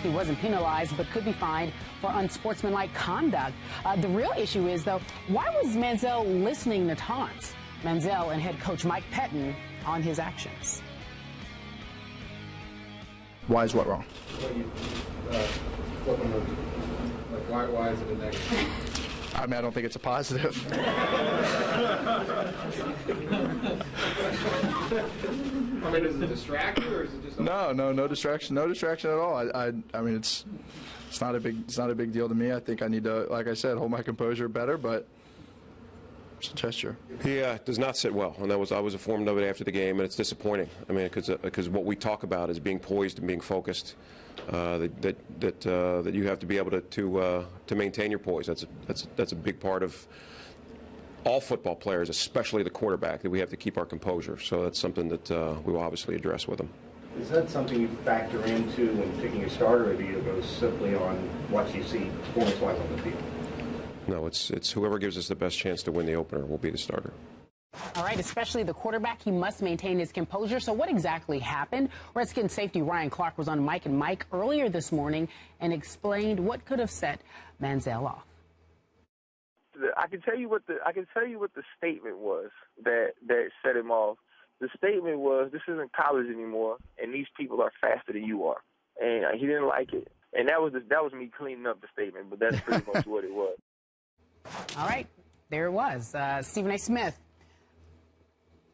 He wasn't penalized, but could be fined for unsportsmanlike conduct. The real issue is, though, why was Manziel listening to taunts? Manziel and head coach Mike Pettin on his actions. Why is what wrong? Why is it a negative? I mean, I don't think it's a positive. I mean, is it a distraction or is it just? No distraction at all. I mean, it's not a big deal to me. I think I need to, like I said, hold my composure better, but it's a gesture. He does not sit well, and I was informed of it after the game, and it's disappointing. I mean, because what we talk about is being poised and being focused. That you have to be able to maintain your poise. That's a big part of all football players, especially the quarterback, that we have to keep our composure. So that's something that we will obviously address with him. Is that something you factor into when picking a starter, or do you go simply on what you see performance-wise on the field? No, it's whoever gives us the best chance to win the opener will be the starter. All right, especially the quarterback, he must maintain his composure. So what exactly happened? Redskins safety Ryan Clark was on Mike and Mike earlier this morning and explained what could have set Manziel off. I can tell you what the statement was that set him off. The statement was, "This isn't college anymore, and these people are faster than you are," and he didn't like it. And that was me cleaning up the statement, but that's pretty much what it was. All right, there it was. Stephen A. Smith.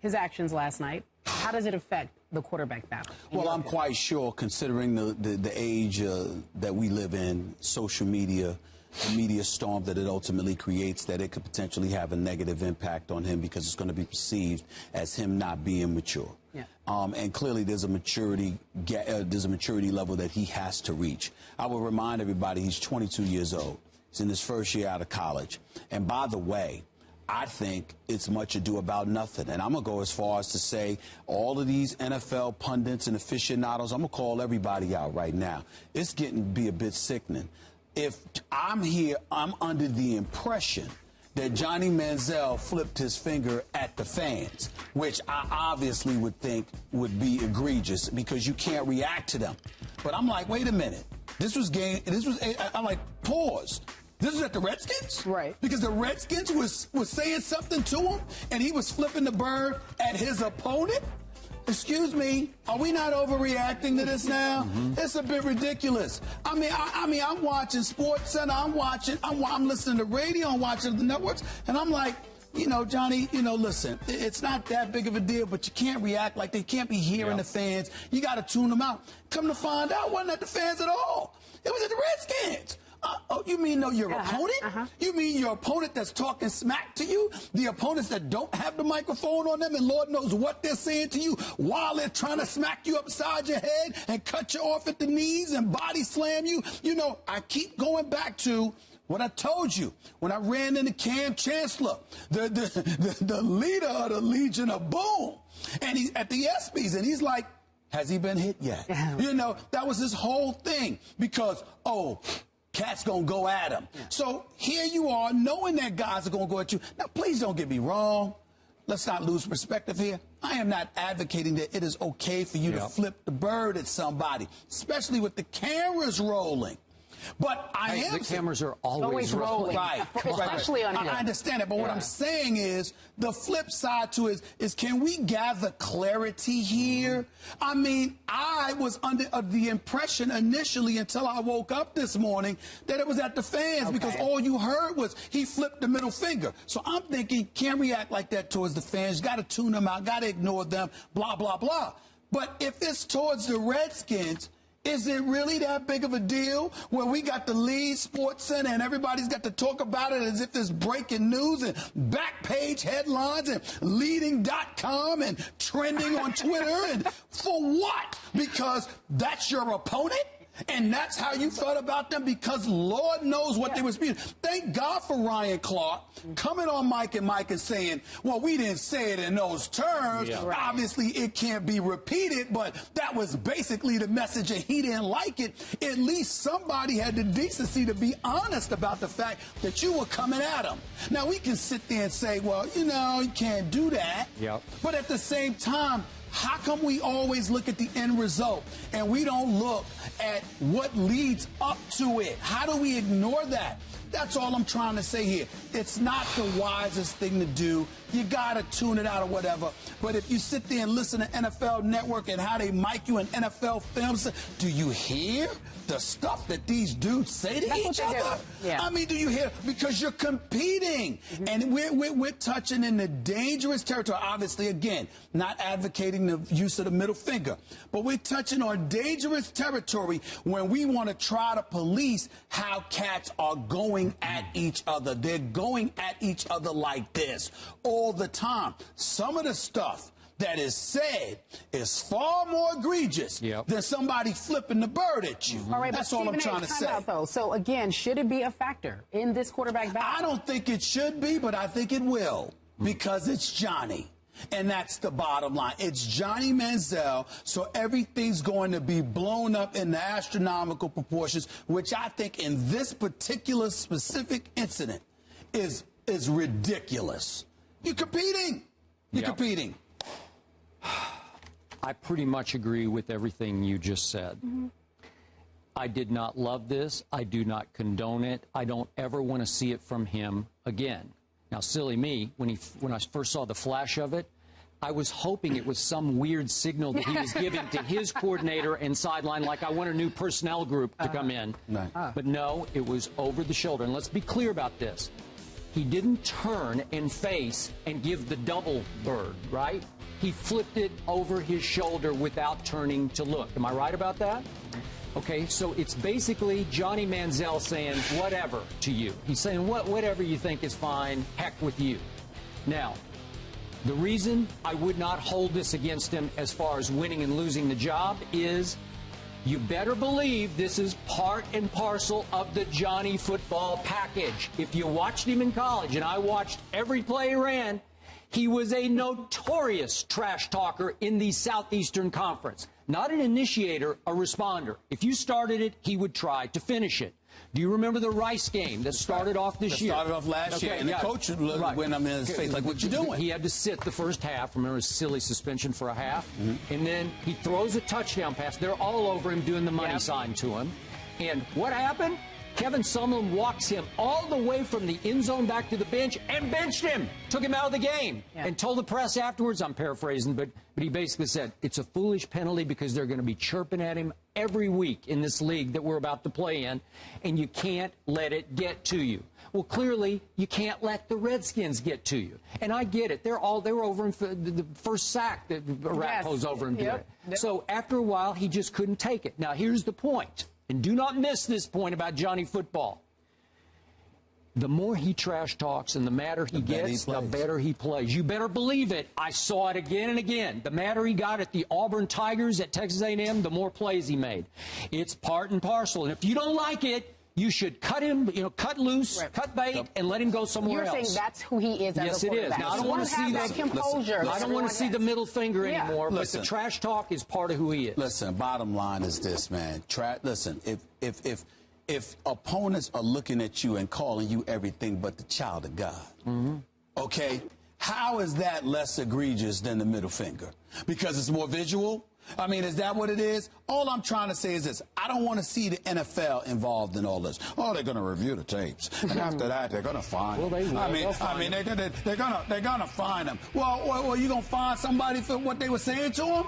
His actions last night, how does it affect the quarterback battle? Well, I'm quite sure, considering the age that we live in, social media, the media storm that it ultimately creates, that it could potentially have a negative impact on him because it's going to be perceived as him not being mature. Yeah. And clearly there's a maturity level that he has to reach. I will remind everybody he's 22 years old. He's in his first year out of college. And by the way, I think it's much ado about nothing. And I'm going to go as far as to say all of these NFL pundits and aficionados, I'm going to call everybody out right now. It's getting to be a bit sickening. If I'm here, I'm under the impression that Johnny Manziel flipped his finger at the fans, which I obviously would think would be egregious because you can't react to them. But I'm like, wait a minute. I'm like, pause. This was at the Redskins? Right. Because the Redskins was saying something to him, and he was flipping the bird at his opponent? Excuse me, are we not overreacting to this now? Mm-hmm. It's a bit ridiculous. I mean, I'm watching Sports Center, I'm listening to radio, I'm watching the networks, and I'm like, Johnny, listen, it's not that big of a deal, but you can't react like they can't be hearing the fans. You got to tune them out. Come to find out, it wasn't at the fans at all. It was at the Redskins. You mean your opponent? You mean your opponent that's talking smack to you? The opponents that don't have the microphone on them and Lord knows what they're saying to you while they're trying to smack you upside your head and cut you off at the knees and body slam you? I keep going back to what I told you when I ran into Cam Chancellor, the leader of the Legion of Boom, and he's at the ESPYs, and he's like, has he been hit yet? That was his whole thing because, cat's gonna go at him. Yeah. So here you are, knowing that guys are gonna go at you. Now, please don't get me wrong. Let's not lose perspective here. I am not advocating that it is okay for you to flip the bird at somebody, especially with the cameras rolling. But the cameras are always rolling. Right. Especially on him. I understand it, but what I'm saying is the flip side to it is can we gather clarity here? I mean, I was under the impression initially until I woke up this morning that it was at the fans because all you heard was he flipped the middle finger. So I'm thinking, can't react like that towards the fans. Got to tune them out, got to ignore them, blah, blah, blah. But if it's towards the Redskins, is it really that big of a deal where we got the lead Sports Center and everybody's got to talk about it as if it's breaking news and back page headlines and leading.com and trending on Twitter? And for what? Because that's your opponent? And that's how you felt about them because Lord knows what they were speaking. Thank God for Ryan Clark coming on Mike and Mike and saying, well, we didn't say it in those terms. Yeah. Right. Obviously, it can't be repeated, but that was basically the message and he didn't like it. At least somebody had the decency to be honest about the fact that you were coming at him. Now, we can sit there and say, well, you can't do that. Yep. But at the same time, How come we always look at the end result and we don't look at what leads up to it? How do we ignore that? That's all I'm trying to say here. It's not the wisest thing to do. You got to tune it out or whatever. But if you sit there and listen to NFL Network and how they mic you in NFL films, do you hear the stuff that these dudes say to each other? Yeah. I mean, do you hear? Because you're competing. And we're touching in the dangerous territory. Obviously, again, not advocating the use of the middle finger. But we're touching on dangerous territory when we want to try to police how cats are going at each other. They're going at each other like this all the time. Some of the stuff that is said is far more egregious than somebody flipping the bird at you. All right, that's but all I'm Stephen trying A, to say. out, though. So, again, should it be a factor in this quarterback battle? I don't think it should be, but I think it will because it's Johnny. And that's the bottom line. It's Johnny Manziel, so everything's going to be blown up in the astronomical proportions, which I think in this particular specific incident is ridiculous. You're competing. You're competing. I pretty much agree with everything you just said. I did not love this. I do not condone it. I don't ever want to see it from him again. Now, silly me, when I first saw the flash of it, I was hoping it was some weird signal that he was giving to his coordinator and sideline, like I want a new personnel group to come in. But no, it was over the shoulder. And let's be clear about this. He didn't turn and face and give the double bird, right? He flipped it over his shoulder without turning to look. Am I right about that? Okay, so it's basically Johnny Manziel saying whatever to you. He's saying whatever you think is fine, heck with you. Now, the reason I would not hold this against him as far as winning and losing the job is you better believe this is part and parcel of the Johnny football package. If you watched him in college, and I watched every play he ran, he was a notorious trash talker in the Southeastern Conference. Not an initiator, a responder. If you started it, he would try to finish it. Do you remember the Rice game that started off this year? Started off last year, and the coach went in his face like, what you doing? He had to sit the first half. Remember his silly suspension for a half? And then he throws a touchdown pass. They're all over him doing the money sign to him. And what happened? Kevin Sumlin walks him all the way from the end zone back to the bench and benched him, took him out of the game, and told the press afterwards, I'm paraphrasing, but he basically said, it's a foolish penalty because they're going to be chirping at him every week in this league that we're about to play in, and you can't let it get to you. Well, clearly, you can't let the Redskins get to you. And I get it. They were over in the first sack that Arapahoe's over him doing. So after a while, he just couldn't take it. Now, here's the point. And do not miss this point about Johnny football. The more he trash talks and the madder he gets, the better he plays. You better believe it. I saw it again and again. The madder he got at the Auburn Tigers at Texas A&M, the more plays he made. It's part and parcel. And if you don't like it, you should cut him, cut loose, cut bait, and let him go somewhere else. You're saying that's who he is as a quarterback. Yes, it is. Now, I don't want to see that composure. I don't want to see the middle finger anymore, but the trash talk is part of who he is. Listen, bottom line is this, man. Listen, if opponents are looking at you and calling you everything but the child of God, okay, how is that less egregious than the middle finger? Because it's more visual? I mean, is that what it is? All I'm trying to say is this. I don't want to see the NFL involved in all this. Oh, they're going to review the tapes. And after that, they're going to fine them. Well, they will. They're going to fine them. Well, you going to fine somebody for what they were saying to them?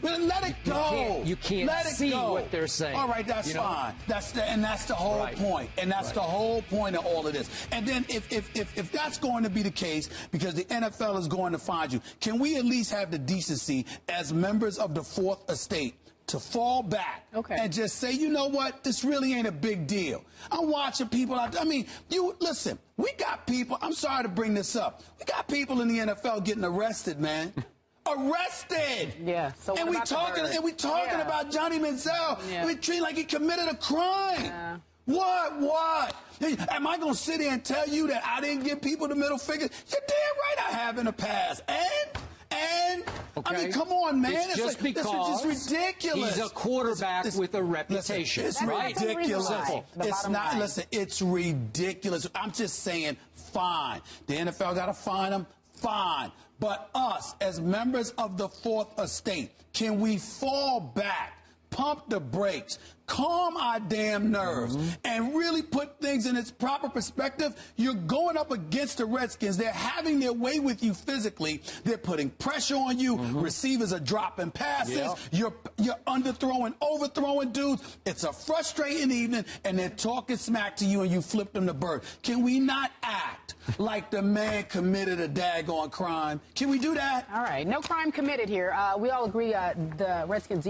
Let it go. You can't see what they're saying. All right, that's fine. That's the whole point. And that's the whole point of all of this. And then if that's going to be the case, because the NFL is going to find you, can we at least have the decency as members of the Fourth Estate to fall back and just say, you know what, this really ain't a big deal. I'm watching people out there. I mean, listen, we got people, I'm sorry to bring this up, we got people in the NFL getting arrested, man. Arrested. Yeah. So and we talking about Johnny Manziel. We treat like he committed a crime. Yeah. What? Am I going to sit here and tell you that I didn't give people the middle finger? You're damn right I have in the past. And I mean, come on, man. It's just like, because this is ridiculous. He's a quarterback with a reputation. It's ridiculous. It's not. Listen, it's ridiculous. I'm just saying, fine. The NFL got to fine him. fine. But us, as members of the Fourth Estate, can we fall back, pump the brakes, calm our damn nerves, and really put things in its proper perspective? You're going up against the Redskins. They're having their way with you physically. They're putting pressure on you. Receivers are dropping passes. You're underthrowing, overthrowing dudes. It's a frustrating evening, and they're talking smack to you, and you flip them the bird. Can we not act like the man committed a daggone crime? Can we do that? All right. No crime committed here. We all agree the Redskins